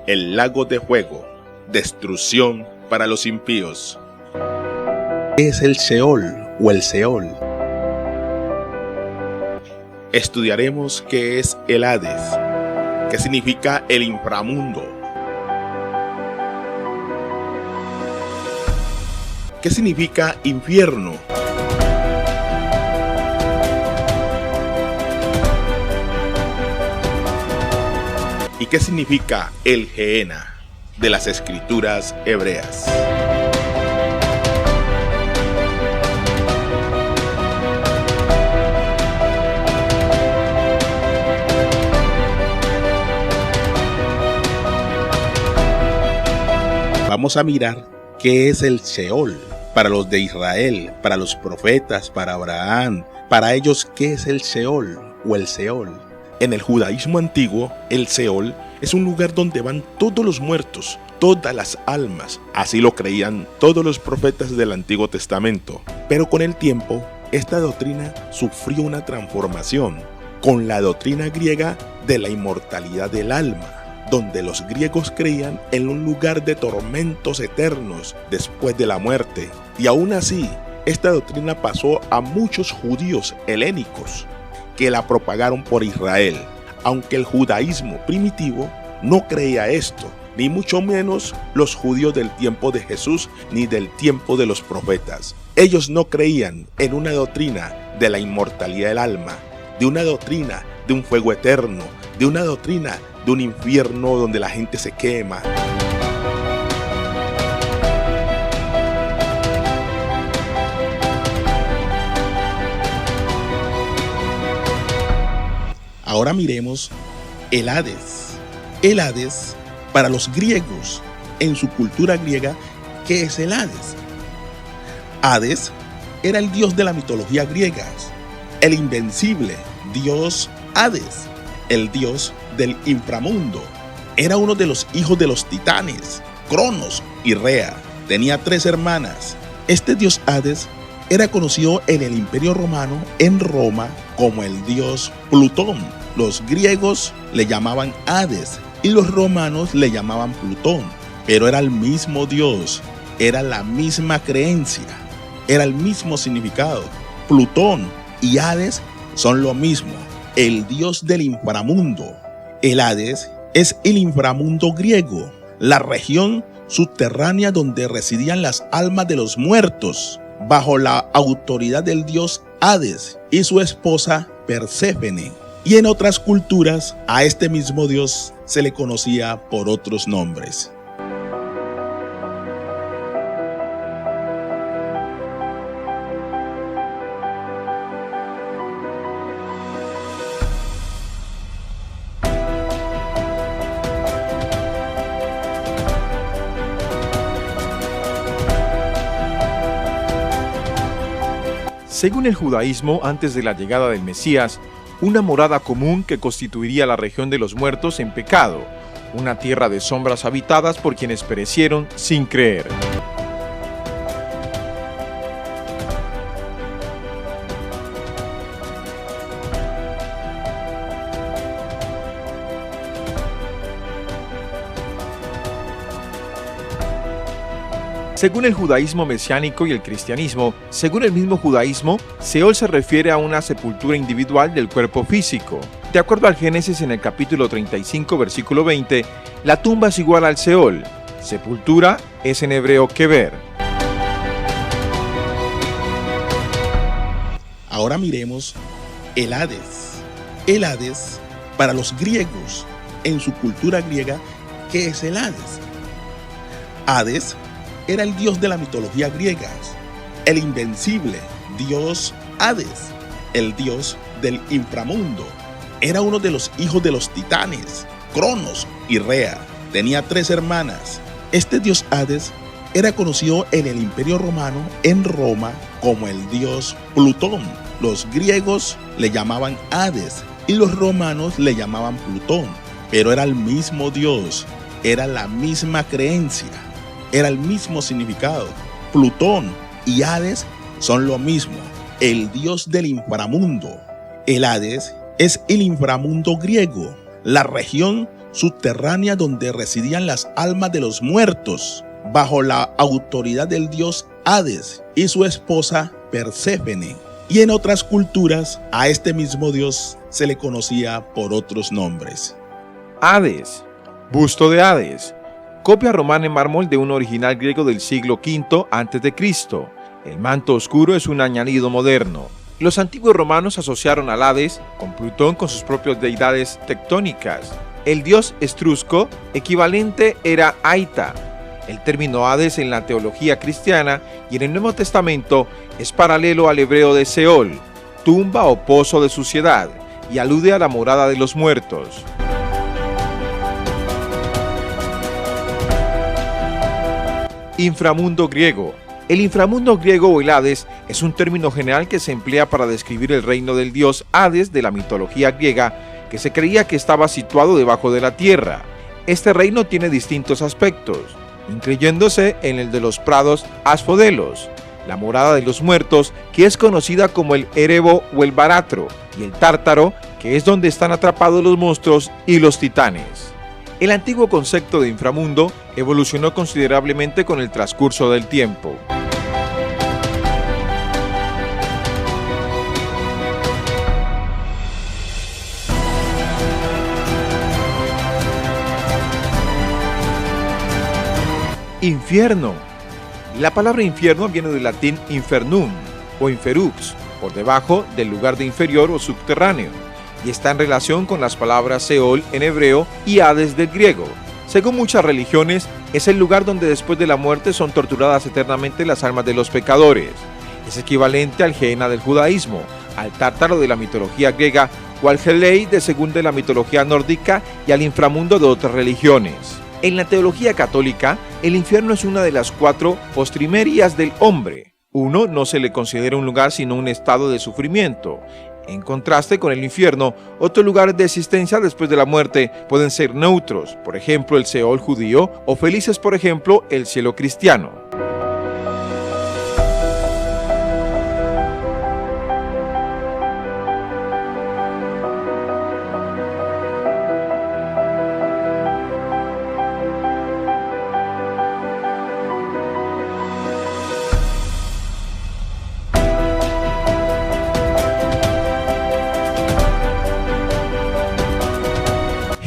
el lago de fuego, destrucción para los impíos. ¿Qué es el Sheol o el Seol? Estudiaremos qué es el Hades, qué significa el inframundo, qué significa infierno, y qué significa el Gehenna de las escrituras hebreas. Vamos a mirar qué es el Sheol para los de Israel, para los profetas, para Abraham. Para ellos, ¿qué es el Sheol o el Seol? En el judaísmo antiguo, el Seol es un lugar donde van todos los muertos, todas las almas. Así lo creían todos los profetas del Antiguo Testamento. Pero con el tiempo, esta doctrina sufrió una transformación con la doctrina griega de la inmortalidad del alma, donde los griegos creían en un lugar de tormentos eternos después de la muerte. Y aún así, esta doctrina pasó a muchos judíos helénicos que la propagaron por Israel, aunque el judaísmo primitivo no creía esto, ni mucho menos los judíos del tiempo de Jesús ni del tiempo de los profetas. Ellos no creían en una doctrina de la inmortalidad del alma, de una doctrina de un fuego eterno, de una doctrina de un infierno donde la gente se quema. Ahora miremos el Hades. El Hades, para los griegos, en su cultura griega, ¿qué es el Hades? Hades era el dios de la mitología griega, el invencible dios Hades, el dios del inframundo. Era uno de los hijos de los titanes, Cronos y Rea. Tenía 3 hermanas. Este dios Hades era conocido en el Imperio Romano, en Roma, como el dios Plutón. Los griegos le llamaban Hades y los romanos le llamaban Plutón. Pero era el mismo dios, era la misma creencia, era el mismo significado. Plutón y Hades son lo mismo, el dios del inframundo. El Hades es el inframundo griego, la región subterránea donde residían las almas de los muertos, bajo la autoridad del dios Hades y su esposa Perséfone. Y en otras culturas, a este mismo dios se le conocía por otros nombres. Según el judaísmo, antes de la llegada del Mesías, una morada común que constituiría la región de los muertos en pecado, una tierra de sombras habitadas por quienes perecieron sin creer. Según el judaísmo mesiánico y el cristianismo, según el mismo judaísmo, Seol se refiere a una sepultura individual del cuerpo físico. De acuerdo al Génesis en el capítulo 35, versículo 20, la tumba es igual al Seol. Sepultura es en hebreo kever. Ahora miremos el Hades. El Hades, para los griegos, en su cultura griega, ¿qué es el Hades? Hades era el dios de la mitología griega, el invencible dios Hades, el dios del inframundo. Era uno de los hijos de los titanes, Cronos y Rea. Tenía 3 hermanas. Este dios Hades era conocido en el Imperio Romano, en Roma, como el dios Plutón. Los griegos le llamaban Hades y los romanos le llamaban Plutón. Pero era el mismo dios, era la misma creencia, era el mismo significado. Plutón y Hades son lo mismo, el dios del inframundo. El Hades es el inframundo griego, la región subterránea donde residían las almas de los muertos, bajo la autoridad del dios Hades y su esposa Perséfone. Y en otras culturas, a este mismo dios se le conocía por otros nombres. Hades, busto de Hades, copia romana en mármol de un original griego del siglo V a.C. El manto oscuro es un añadido moderno. Los antiguos romanos asociaron al Hades con Plutón con sus propias deidades tectónicas. El dios etrusco equivalente era Aita. El término Hades en la teología cristiana y en el Nuevo Testamento es paralelo al hebreo de Seol, tumba o pozo de suciedad, y alude a la morada de los muertos. Inframundo griego. El inframundo griego o el Hades es un término general que se emplea para describir el reino del dios Hades de la mitología griega, que se creía que estaba situado debajo de la tierra. Este reino tiene distintos aspectos, incluyéndose en el de los prados Asfodelos, la morada de los muertos, que es conocida como el Erebo o el Baratro, y el Tártaro, que es donde están atrapados los monstruos y los titanes. El antiguo concepto de inframundo evolucionó considerablemente con el transcurso del tiempo. Infierno. La palabra infierno viene del latín infernum o inferux, por debajo del lugar de inferior o subterráneo, y está en relación con las palabras Seol en hebreo y Hades del griego. Según muchas religiones, es el lugar donde después de la muerte son torturadas eternamente las almas de los pecadores. Es equivalente al Gehenna del judaísmo, al Tártaro de la mitología griega o al Helei de según de la mitología nórdica y al inframundo de otras religiones. En la teología católica, el infierno es una de las 4 postrimerias del hombre. Uno no se le considera un lugar sino un estado de sufrimiento. En contraste con el infierno, otros lugares de existencia después de la muerte pueden ser neutros, por ejemplo el Seol judío, o felices, por ejemplo el cielo cristiano.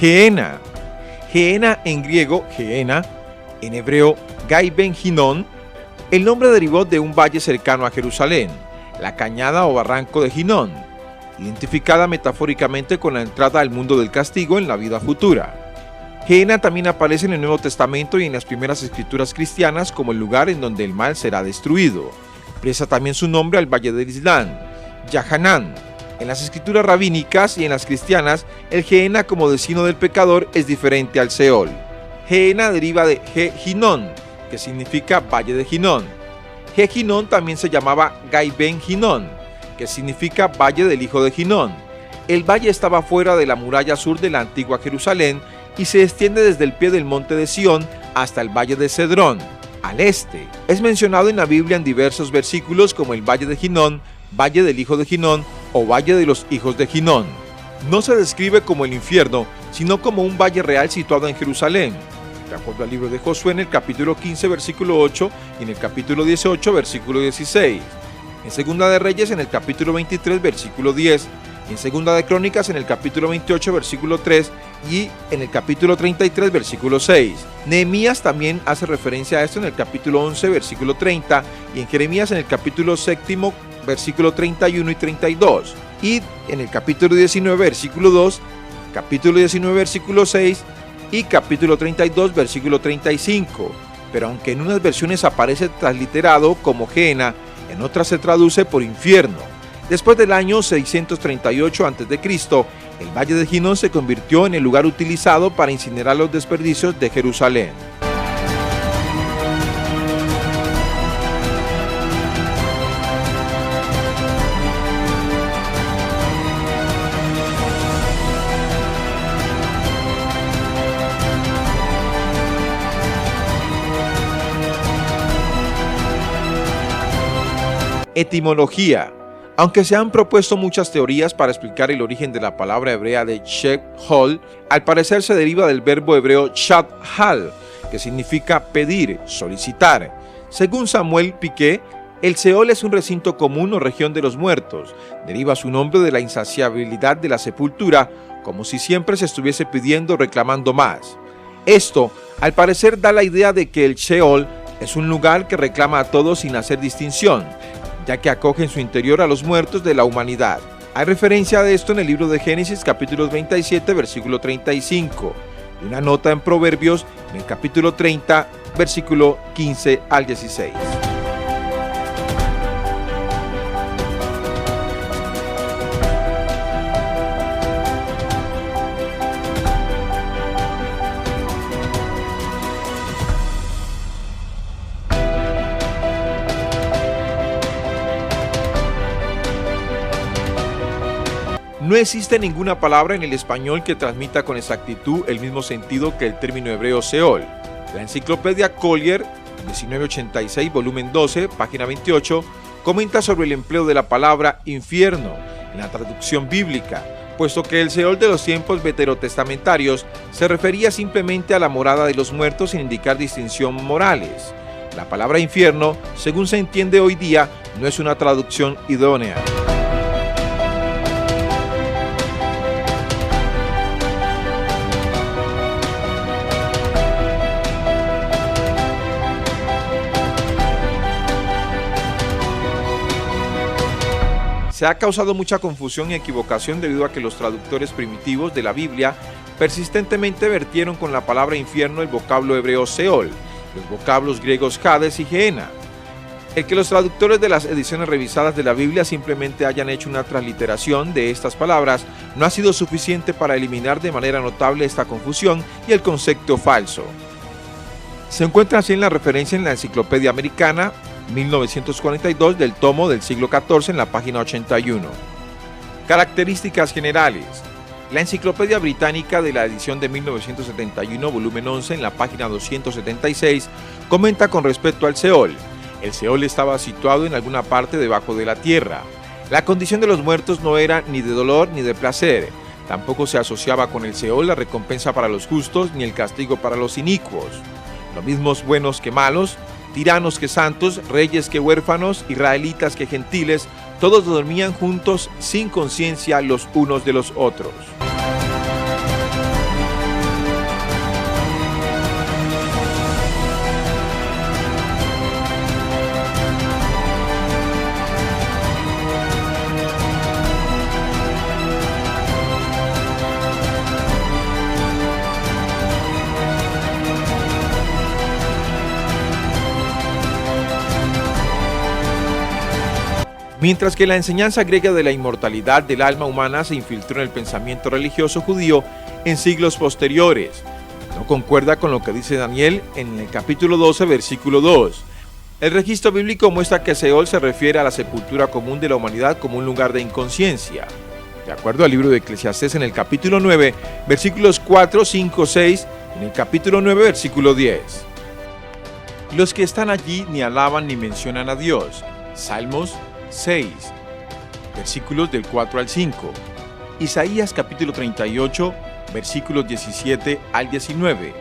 Gehenna. Gehenna en griego, Gehenna, en hebreo, Gai Ben Hinnom. El nombre derivó de un valle cercano a Jerusalén, la cañada o barranco de Hinnom, identificada metafóricamente con la entrada al mundo del castigo en la vida futura. Gehenna también aparece en el Nuevo Testamento y en las primeras escrituras cristianas como el lugar en donde el mal será destruido. Presta también su nombre al valle del Islam, Yahanán. En las escrituras rabínicas y en las cristianas, el Gehenna como destino del pecador es diferente al Seol. Gehenna deriva de Hinnom, que significa Valle de Hinnom. Hinnom también se llamaba Gai Ben Hinnom, que significa Valle del Hijo de Hinnom. El valle estaba fuera de la muralla sur de la antigua Jerusalén y se extiende desde el pie del monte de Sión hasta el valle de Cedrón, al este. Es mencionado en la Biblia en diversos versículos como el Valle de Hinnom, Valle del Hijo de Hinnom o Valle de los Hijos de Hinnom. No se describe como el infierno, sino como un valle real situado en Jerusalén, de acuerdo al libro de Josué en el capítulo 15, versículo 8 y en el capítulo 18, versículo 16. En Segunda de Reyes en el capítulo 23, versículo 10, en Segunda de Crónicas en el capítulo 28, versículo 3 y en el capítulo 33, versículo 6. Nehemías también hace referencia a esto en el capítulo 11, versículo 30 y en Jeremías en el capítulo 7, versículo 31 y 32, y en el capítulo 19, versículo 2, capítulo 19, versículo 6 y capítulo 32, versículo 35, pero aunque en unas versiones aparece transliterado como Gehenna, en otras se traduce por infierno. Después del año 638 a.C., el Valle de Hinnom se convirtió en el lugar utilizado para incinerar los desperdicios de Jerusalén. Etimología. Aunque se han propuesto muchas teorías para explicar el origen de la palabra hebrea de Sheol, al parecer se deriva del verbo hebreo shad-hal, que significa pedir, solicitar. Según Samuel Piquet, el Seol es un recinto común o región de los muertos. Deriva su nombre de la insaciabilidad de la sepultura, como si siempre se estuviese pidiendo o reclamando más. Esto, al parecer, da la idea de que el Sheol es un lugar que reclama a todos sin hacer distinción, ya que acoge en su interior a los muertos de la humanidad. Hay referencia de esto en el libro de Génesis, capítulo 27, versículo 35, y una nota en Proverbios, en el capítulo 30, versículo 15 al 16. No existe ninguna palabra en el español que transmita con exactitud el mismo sentido que el término hebreo Seol. La enciclopedia Collier, 1986, volumen 12, página 28, comenta sobre el empleo de la palabra infierno en la traducción bíblica, puesto que el Seol de los tiempos veterotestamentarios se refería simplemente a la morada de los muertos sin indicar distinción morales. La palabra infierno, según se entiende hoy día, no es una traducción idónea. Se ha causado mucha confusión y equivocación debido a que los traductores primitivos de la Biblia persistentemente vertieron con la palabra infierno el vocablo hebreo Seol, los vocablos griegos Hades y Gehenna. El que los traductores de las ediciones revisadas de la Biblia simplemente hayan hecho una transliteración de estas palabras no ha sido suficiente para eliminar de manera notable esta confusión y el concepto falso. Se encuentra así en la referencia en la Enciclopedia Americana, 1942, del tomo del siglo XIV, en la página 81. Características generales. La Enciclopedia Británica de la edición de 1971, volumen 11, en la página 276, comenta con respecto al Seol. El Seol estaba situado en alguna parte debajo de la tierra. La condición de los muertos no era ni de dolor ni de placer. Tampoco se asociaba con el Seol la recompensa para los justos ni el castigo para los inicuos. Los mismos buenos que malos, tiranos que santos, reyes que huérfanos, israelitas que gentiles, todos dormían juntos sin conciencia los unos de los otros. Mientras que la enseñanza griega de la inmortalidad del alma humana se infiltró en el pensamiento religioso judío en siglos posteriores. No concuerda con lo que dice Daniel en el capítulo 12, versículo 2. El registro bíblico muestra que Seol se refiere a la sepultura común de la humanidad como un lugar de inconsciencia. De acuerdo al libro de Eclesiastés en el capítulo 9, versículos 4, 5, 6, en el capítulo 9, versículo 10. Los que están allí ni alaban ni mencionan a Dios. Salmos 6, versículos del 4 al 5. Isaías capítulo 38, versículos 17 al 19.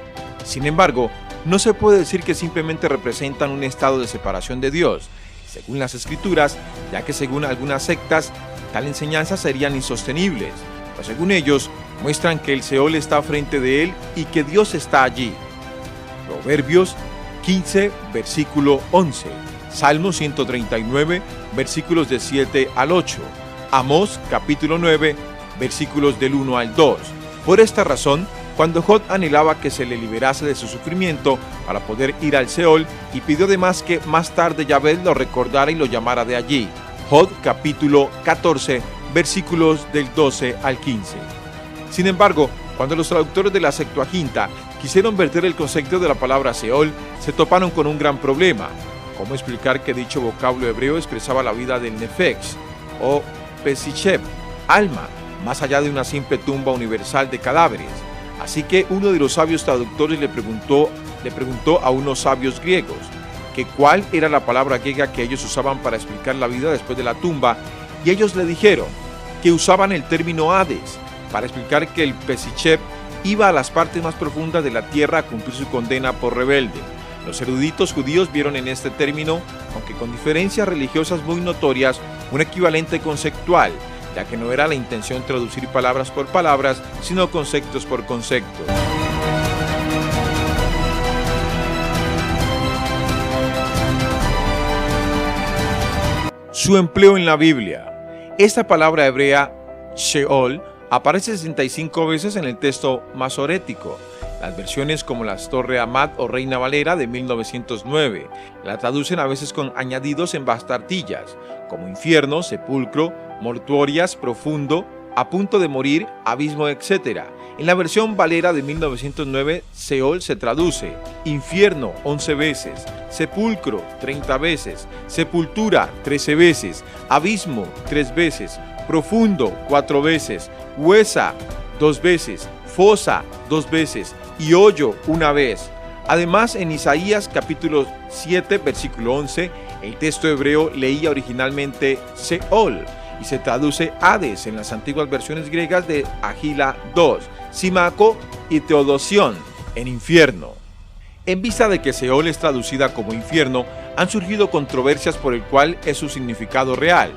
Sin embargo, no se puede decir que simplemente representan un estado de separación de Dios, según las Escrituras, ya que según algunas sectas, tal enseñanza serían insostenibles, pero según ellos, muestran que el Seol está frente de él y que Dios está allí. Proverbios 15, versículo 11. Salmo 139, versículos de 7 al 8. Amós, capítulo 9, versículos del 1 al 2. Por esta razón, cuando Job anhelaba que se le liberase de su sufrimiento para poder ir al Seol, y pidió además que más tarde Yahvé lo recordara y lo llamara de allí. Job, capítulo 14, versículos del 12 al 15. Sin embargo, cuando los traductores de la Septuaginta quisieron verter el concepto de la palabra Seol, se toparon con un gran problema. ¿Cómo explicar que dicho vocablo hebreo expresaba la vida del Nefesh o Pesichep, alma, más allá de una simple tumba universal de cadáveres? Así que uno de los sabios traductores le preguntó a unos sabios griegos que cuál era la palabra griega que ellos usaban para explicar la vida después de la tumba, Y ellos le dijeron que usaban el término Hades para explicar que el Pesichep iba a las partes más profundas de la tierra a cumplir su condena por rebelde. Los eruditos judíos vieron en este término, aunque con diferencias religiosas muy notorias, un equivalente conceptual, ya que no era la intención traducir palabras por palabras, sino conceptos por conceptos. Su empleo en la Biblia. Esta palabra hebrea, Sheol, aparece 65 veces en el texto masorético. Las versiones como las Torre Amat o Reina Valera de 1909 la traducen a veces con añadidos en bastartillas, como infierno, sepulcro, mortuorias, profundo, a punto de morir, abismo, etc. En la versión Valera de 1909, Seol se traduce infierno 11 veces, sepulcro 30 veces, sepultura 13 veces, abismo 3 veces, profundo 4 veces, huesa 2 veces, fosa 2 veces y hoyo 1 vez. Además, en Isaías capítulo 7, versículo 11, el texto hebreo leía originalmente Seol y se traduce Hades en las antiguas versiones griegas de Agila 2, Simaco y Teodosión en infierno. En vista de que Seol es traducida como infierno, han surgido controversias por el cual es su significado real.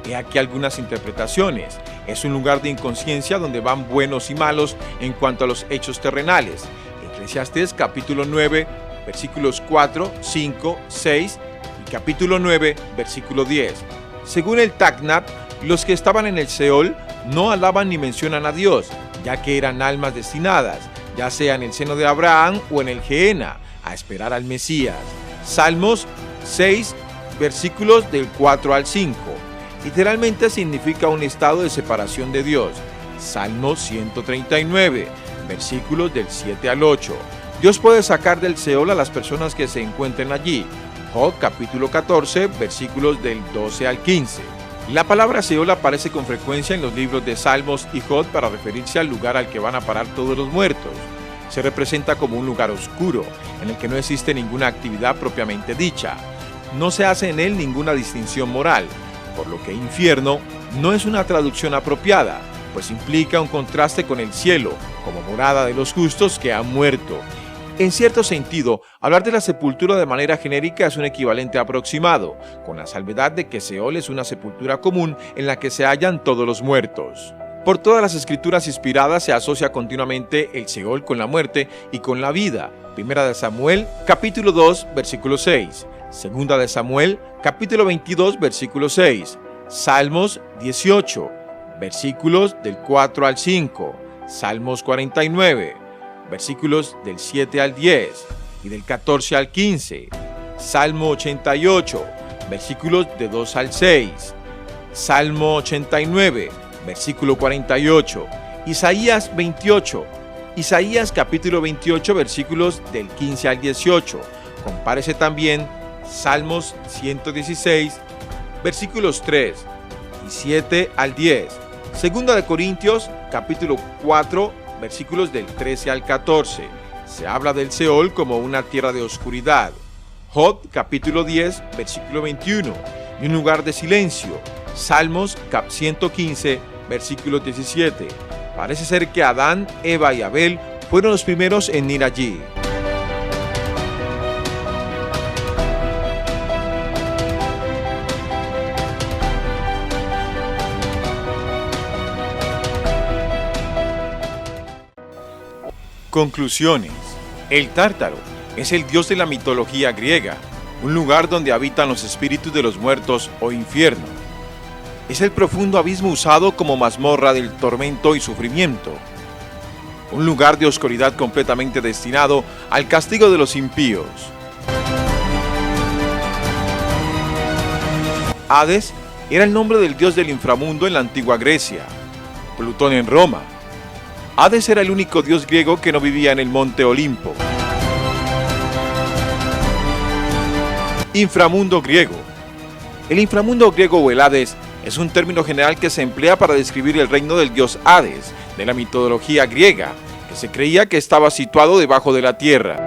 He aquí algunas interpretaciones. Es un lugar de inconsciencia donde van buenos y malos en cuanto a los hechos terrenales. Eclesiastés capítulo 9, versículos 4, 5, 6 y capítulo 9, versículo 10. Según el Tacnat, los que estaban en el Seol no alaban ni mencionan a Dios, ya que eran almas destinadas, ya sea en el seno de Abraham o en el Gehenna, a esperar al Mesías. Salmos 6, versículos del 4 al 5. Literalmente significa un estado de separación de Dios. Salmo 139, versículos del 7 al 8. Dios puede sacar del Seol a las personas que se encuentren allí. Job capítulo 14, versículos del 12 al 15. La palabra Seol aparece con frecuencia en los libros de Salmos y Job para referirse al lugar al que van a parar todos los muertos. Se representa como un lugar oscuro, en el que no existe ninguna actividad propiamente dicha. No se hace en él ninguna distinción moral, por lo que infierno no es una traducción apropiada, pues implica un contraste con el cielo, como morada de los justos que han muerto. En cierto sentido, hablar de la sepultura de manera genérica es un equivalente aproximado, con la salvedad de que Seol es una sepultura común en la que se hallan todos los muertos. Por todas las escrituras inspiradas se asocia continuamente el Seol con la muerte y con la vida. Primera de Samuel, capítulo 2, versículo 6. Segunda de Samuel, capítulo 22, versículo 6. Salmos 18, versículos del 4 al 5. Salmos 49, versículos del 7 al 10 y del 14 al 15. Salmo 88, versículos de 2 al 6. Salmo 89, versículo 48. Isaías 28. Isaías capítulo 28, versículos del 15 al 18. Compárese también Salmos 116, versículos 3 y 7 al 10. Segunda de Corintios capítulo 4, versículos del 13 al 14. Se habla del Seol como una tierra de oscuridad. Job capítulo 10, versículo 21. Y un lugar de silencio. Salmos cap 115, versículo 17. Parece ser que Adán, Eva y Abel fueron los primeros en ir allí. Conclusiones. El Tártaro es el dios de la mitología griega, un lugar donde habitan los espíritus de los muertos o infierno. Es el profundo abismo usado como mazmorra del tormento y sufrimiento, un lugar de oscuridad completamente destinado al castigo de los impíos. Hades era el nombre del dios del inframundo en la antigua Grecia, Plutón en Roma. Hades era el único dios griego que no vivía en el monte Olimpo. Inframundo griego. El inframundo griego o el Hades es un término general que se emplea para describir el reino del dios Hades de la mitología griega, que se creía que estaba situado debajo de la tierra.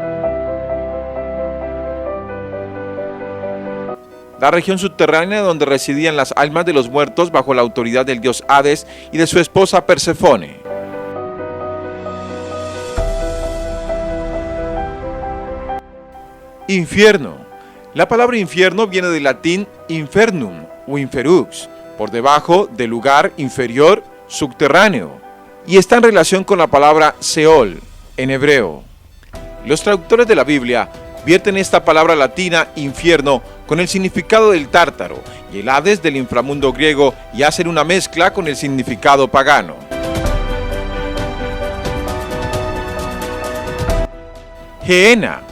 la región subterránea donde residían las almas de los muertos bajo la autoridad del dios Hades y de su esposa Persefone. Infierno. La palabra infierno viene del latín infernum o inferux, por debajo del lugar inferior, subterráneo, y está en relación con la palabra Seol en hebreo. Los traductores de la Biblia vierten esta palabra latina infierno con el significado del tártaro y el Hades del inframundo griego y hacen una mezcla con el significado pagano. Gehenna.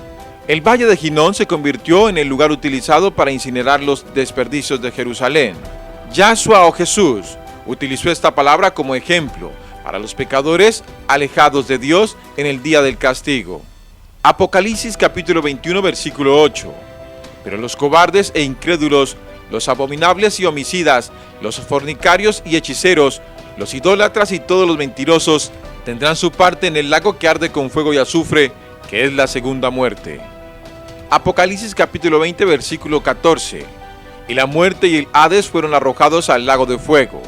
El valle de Ginón se convirtió en el lugar utilizado para incinerar los desperdicios de Jerusalén. Yahshua o Jesús utilizó esta palabra como ejemplo para los pecadores alejados de Dios en el día del castigo. Apocalipsis capítulo 21 versículo 8. Pero los cobardes e incrédulos, los abominables y homicidas, los fornicarios y hechiceros, los idólatras y todos los mentirosos tendrán su parte en el lago que arde con fuego y azufre, que es la segunda muerte. Apocalipsis capítulo 20 versículo 14. Y la muerte y el Hades fueron arrojados al lago de fuego.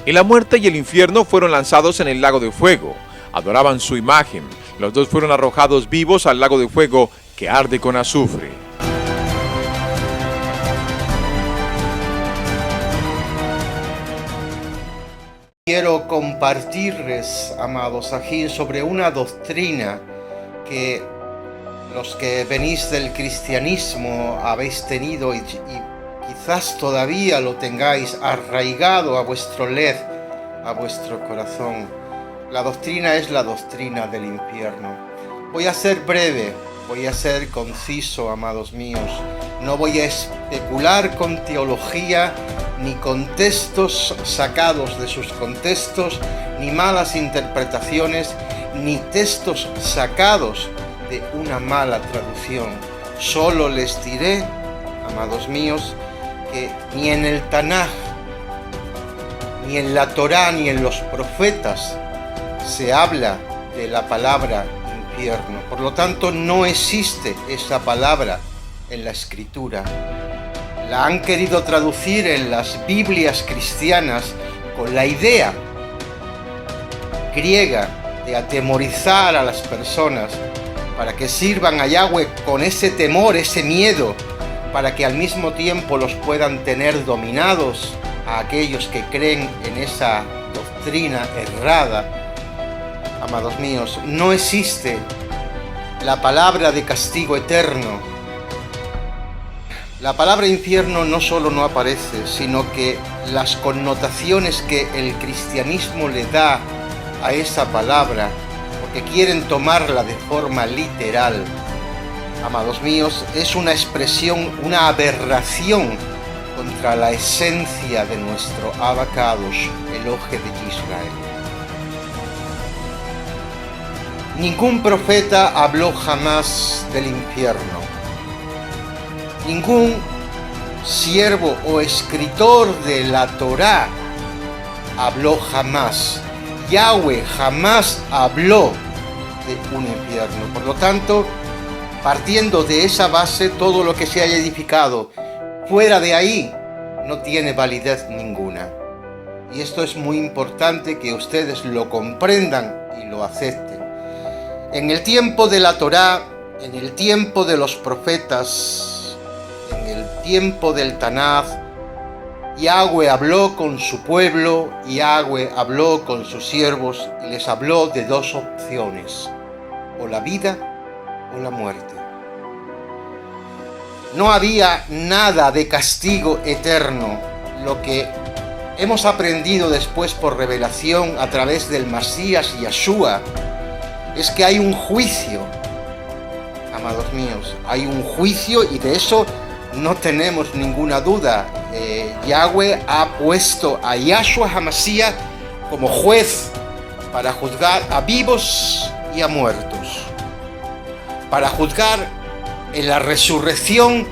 Y la muerte y el infierno fueron lanzados en el lago de fuego. Adoraban su imagen. Los dos fueron arrojados vivos al lago de fuego que arde con azufre. Quiero compartirles, amados, aquí sobre una doctrina que los que venís del cristianismo habéis tenido y quizás todavía lo tengáis arraigado a vuestro led, a vuestro corazón. La doctrina es la doctrina del infierno. Voy a ser breve, voy a ser conciso, amados míos. No voy a especular con teología, ni con textos sacados de sus contextos, ni malas interpretaciones, ni textos sacados de una mala traducción. Solo les diré, amados míos, que ni en el Tanaj, ni en la Torá, ni en los profetas se habla de la palabra infierno. Por lo tanto, no existe esa palabra en la Escritura. La han querido traducir en las Biblias cristianas con la idea griega de atemorizar a las personas para que sirvan a Yahweh con ese temor, ese miedo, para que al mismo tiempo los puedan tener dominados a aquellos que creen en esa doctrina errada. Amados míos, no existe la palabra de castigo eterno. La palabra infierno no solo no aparece, sino que las connotaciones que el cristianismo le da a esa palabra, porque quieren tomarla de forma literal, amados míos, es una expresión, una aberración contra la esencia de nuestro Abba Kadosh, Elohe de Israel. Ningún profeta habló jamás del infierno. Ningún siervo o escritor de la Torá habló jamás. Yahweh jamás habló de un infierno. Por lo tanto, partiendo de esa base, todo lo que se haya edificado fuera de ahí no tiene validez ninguna. Y esto es muy importante que ustedes lo comprendan y lo acepten. En el tiempo de la Torá, en el tiempo de los profetas, en el tiempo del Tanaj, Yahweh habló con su pueblo, Yahweh habló con sus siervos y les habló de dos opciones: o la vida o la muerte. No había nada de castigo eterno. Lo que hemos aprendido después por revelación a través del Masías Yahshua es que hay un juicio, amados míos, hay un juicio, y de eso no tenemos ninguna duda. Yahweh ha puesto a Yahshua HaMashiach como juez para juzgar a vivos y a muertos, para juzgar en la resurrección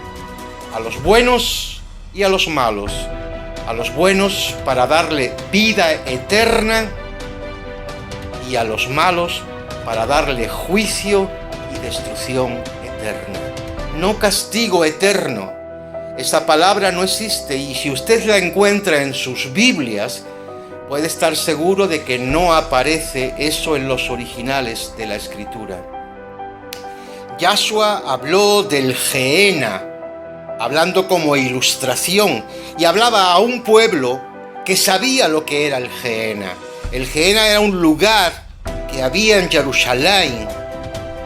a los buenos y a los malos. A los buenos para darle vida eterna y a los malos para darle juicio y destrucción eterna. No castigo eterno, Esa palabra no existe, y si usted la encuentra en sus Biblias, puede estar seguro de que no aparece eso en los originales de la Escritura. Yahshua habló del Gehenna, hablando como ilustración, y hablaba a un pueblo que sabía lo que era el Gehenna. El Gehenna era un lugar que había en Jerusalén,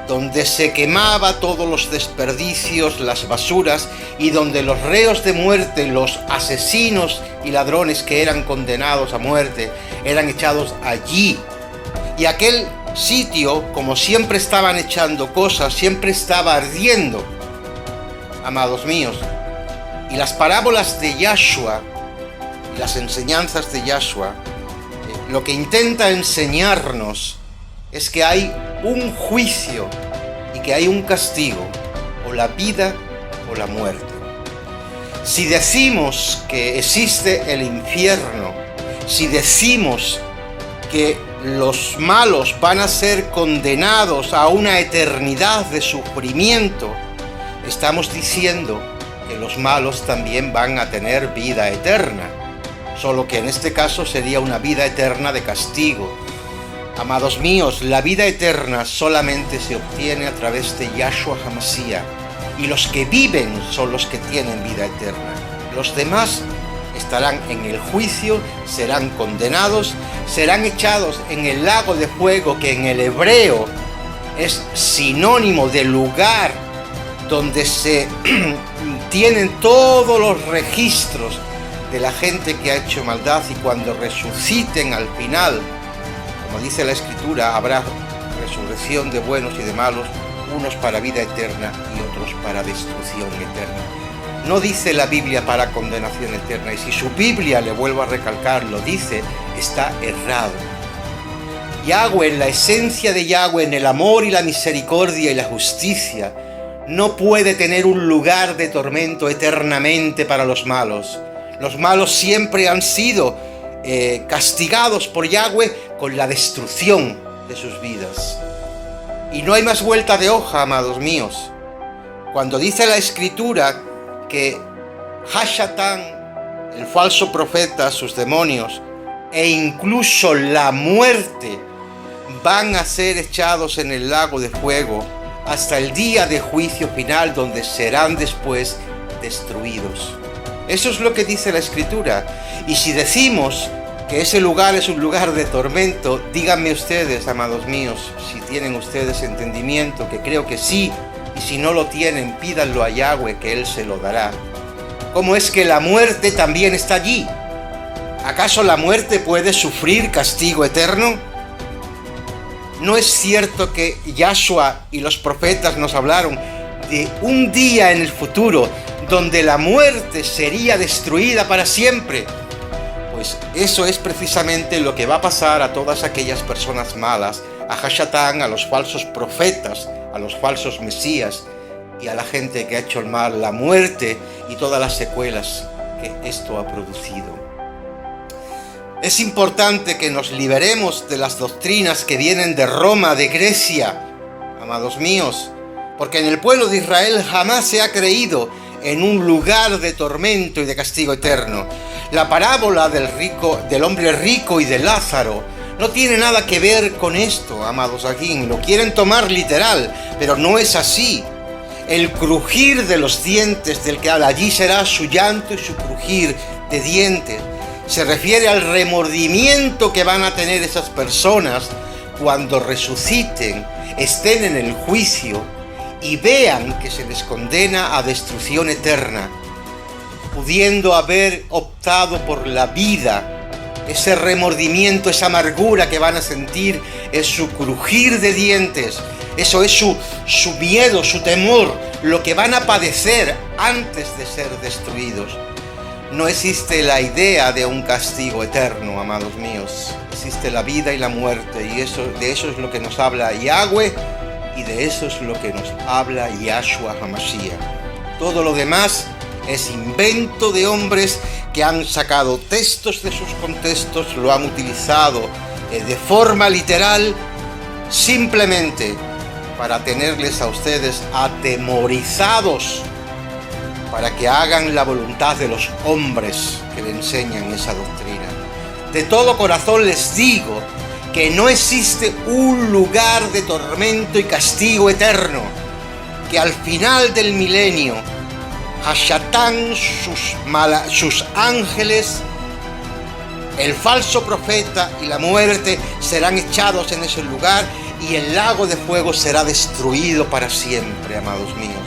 donde se quemaba todos los desperdicios, las basuras, y donde los reos de muerte, los asesinos y ladrones que eran condenados a muerte, eran echados allí. Y aquel sitio, como siempre estaban echando cosas, siempre estaba ardiendo, amados míos. Y las parábolas de Yahshua, y las enseñanzas de Yahshua, lo que intenta enseñarnos es que hay un juicio y que hay un castigo, o la vida o la muerte. Si decimos que existe el infierno, si decimos que los malos van a ser condenados a una eternidad de sufrimiento, estamos diciendo que los malos también van a tener vida eterna, solo que en este caso sería una vida eterna de castigo. Amados míos, la vida eterna solamente se obtiene a través de Yahshua HaMashiach, y los que viven son los que tienen vida eterna. Los demás estarán en el juicio, serán condenados, serán echados en el lago de fuego, que en el hebreo es sinónimo de lugar donde se tienen todos los registros de la gente que ha hecho maldad, y cuando resuciten al final, como dice la Escritura, habrá resurrección de buenos y de malos, unos para vida eterna y otros para destrucción eterna. No dice la Biblia para condenación eterna, y si su Biblia, le vuelvo a recalcar, lo dice, está errado. Yahweh, en la esencia de Yahweh, en el amor y la misericordia y la justicia, no puede tener un lugar de tormento eternamente para los malos. Los malos siempre han sido castigados por Yahweh con la destrucción de sus vidas. Y no hay más vuelta de hoja, amados míos. Cuando dice la Escritura que Hashatán, el falso profeta, sus demonios, e incluso la muerte van a ser echados en el lago de fuego hasta el día de juicio final, donde serán después destruidos. Eso es lo que dice la Escritura. Y si decimos que ese lugar es un lugar de tormento, díganme ustedes, amados míos, si tienen ustedes entendimiento, que creo que sí, y si no lo tienen, pídanlo a Yahweh, que Él se lo dará. ¿Cómo es que la muerte también está allí? ¿Acaso la muerte puede sufrir castigo eterno? ¿No es cierto que Yahshua y los profetas nos hablaron de un día en el futuro donde la muerte sería destruida para siempre? Pues eso es precisamente lo que va a pasar a todas aquellas personas malas, a Hashatán, a los falsos profetas, a los falsos mesías y a la gente que ha hecho el mal, la muerte y todas las secuelas que esto ha producido. Es importante que nos liberemos de las doctrinas que vienen de Roma, de Grecia, amados míos, porque en el pueblo de Israel jamás se ha creído en un lugar de tormento y de castigo eterno. La parábola del hombre rico y de Lázaro no tiene nada que ver con esto, amados aquí. Lo quieren tomar literal, pero no es así. El crujir de los dientes del que habla, allí será su llanto y su crujir de dientes. Se refiere al remordimiento que van a tener esas personas cuando resuciten, estén en el juicio y vean que se les condena a destrucción eterna, pudiendo haber optado por la vida. Ese remordimiento, esa amargura que van a sentir es su crujir de dientes. Eso es su miedo, su temor, lo que van a padecer antes de ser destruidos. No existe la idea de un castigo eterno, amados míos. Existe la vida y la muerte, y de eso es lo que nos habla Yahweh, y de eso es lo que nos habla Yahshua HaMashiach. Todo lo demás es invento de hombres que han sacado textos de sus contextos, lo han utilizado de forma literal, simplemente para tenerles a ustedes atemorizados, para que hagan la voluntad de los hombres que le enseñan esa doctrina. De todo corazón les digo que no existe un lugar de tormento y castigo eterno, que al final del milenio Hashatán, sus ángeles, el falso profeta y la muerte serán echados en ese lugar y el lago de fuego será destruido para siempre, amados míos.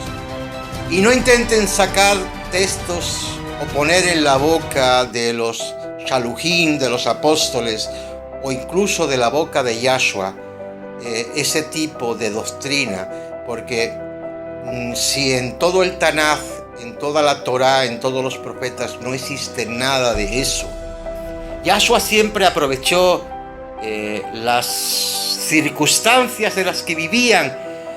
Y no intenten sacar textos o poner en la boca de los Shalujín, de los apóstoles, o incluso de la boca de Yahshua, ese tipo de doctrina, porque si en todo el Tanaj, en toda la Torá, en todos los profetas, no existe nada de eso. Yahshua siempre aprovechó las circunstancias de las que vivían,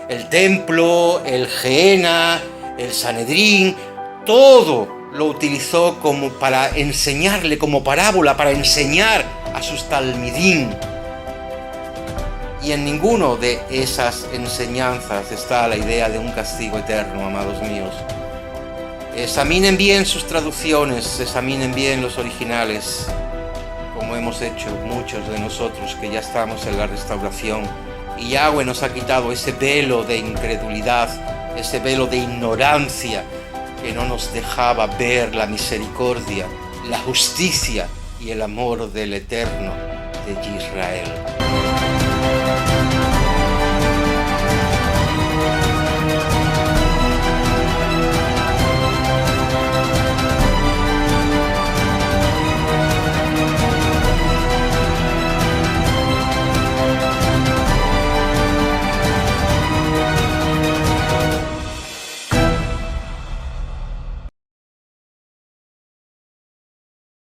el templo, el Gehenna, el Sanedrín, todo lo utilizó como para enseñarle, como parábola, para enseñar a sus talmidín. Y en ninguno de esas enseñanzas está la idea de un castigo eterno, amados míos. Examinen bien sus traducciones, examinen bien los originales, como hemos hecho muchos de nosotros que ya estamos en la restauración. Y Yahweh nos ha quitado ese velo de incredulidad, ese velo de ignorancia que no nos dejaba ver la misericordia, la justicia y el amor del Eterno de Israel.